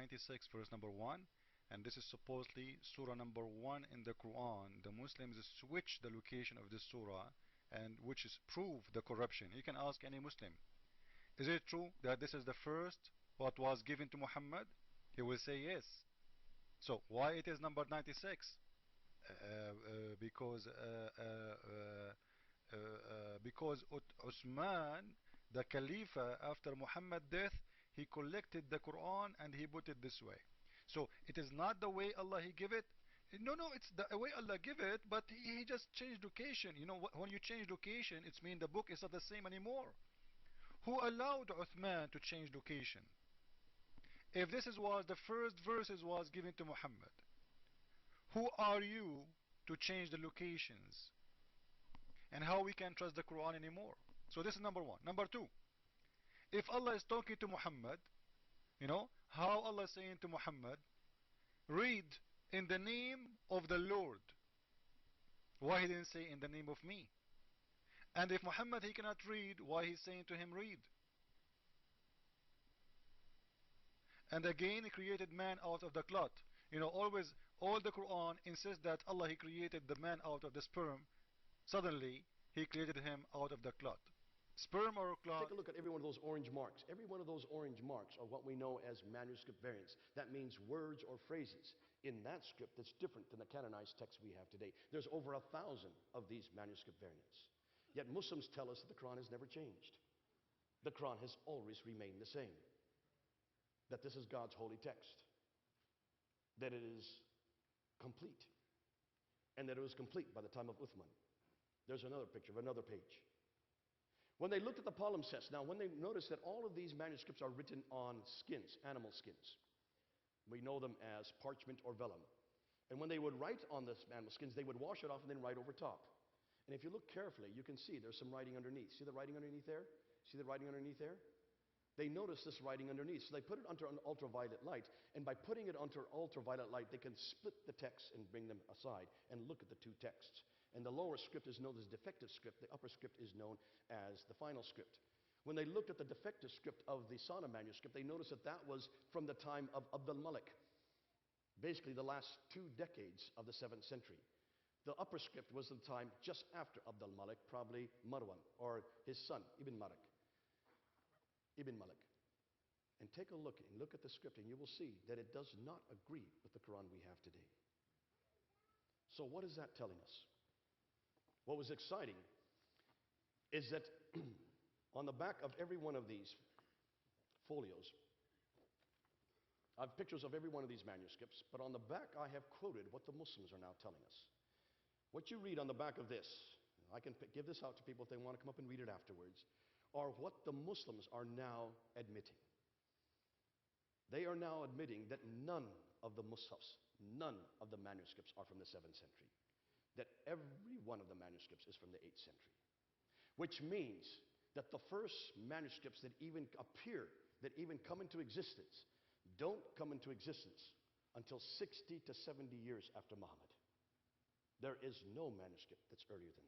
96, verse number 1, and this is supposedly surah number 1 in the Quran. The Muslims switch the location of this surah, and which is prove the corruption. You can ask any Muslim, is it true that this is the first what was given to Muhammad? He will say yes. So why it is number 96? Because Uthman, the Khalifa after Muhammad's death, he collected the Quran and he put it this way. So it is not the way Allah he give it. No, it's the way Allah give it, but he just changed location. You know, when you change location, it means the book is not the same anymore. Who allowed Uthman to change location? If this was the first verses was given to Muhammad, who are you to change the locations? And how we can trust the Quran anymore? So this is number one. Number two, if Allah is talking to Muhammad, you know, how Allah is saying to Muhammad, read in the name of the Lord. Why he didn't say in the name of me? And if Muhammad he cannot read, why he's saying to him read? And again he created man out of the clot. You know, always all the Quran insists that Allah he created the man out of the sperm. Suddenly he created him out of the clot. Sperm or clot. Take a look at every one of those orange marks. Every one of those orange marks are what we know as manuscript variants. That means words or phrases in that script that's different than the canonized text we have today. There's over 1,000 of these manuscript variants. Yet Muslims tell us that the Quran has never changed. The Quran has always remained the same. That this is God's holy text. That it is complete. And that it was complete by the time of Uthman. There's another picture of another page. When they looked at the palimpsests, now when they noticed that all of these manuscripts are written on skins, animal skins. We know them as parchment or vellum. And when they would write on the animal skins, they would wash it off and then write over top. And if you look carefully, you can see there's some writing underneath. See the writing underneath there? See the writing underneath there? They notice this writing underneath. So they put it under an ultraviolet light. And by putting it under ultraviolet light, they can split the text and bring them aside and look at the two texts. And the lower script is known as defective script. The upper script is known as the final script. When they looked at the defective script of the Sana manuscript, they noticed that that was from the time of Abd al-Malik. Basically the last 2 decades of the 7th century. The upper script was the time just after Abd al-Malik, probably Marwan, or his son, Ibn Malik. And take a look and look at the script and you will see that it does not agree with the Quran we have today. So what is that telling us? What was exciting is that on the back of every one of these folios, I have pictures of every one of these manuscripts, but on the back I have quoted what the Muslims are now telling us. What you read on the back of this, I can give this out to people if they want to come up and read it afterwards, are what the Muslims are now admitting. They are now admitting that none of the mushafs, none of the manuscripts are from the 7th century. That every one of the manuscripts is from the 8th century. Which means that the first manuscripts that even appear, that even come into existence, don't come into existence until 60 to 70 years after Muhammad. There is no manuscript that's earlier than that.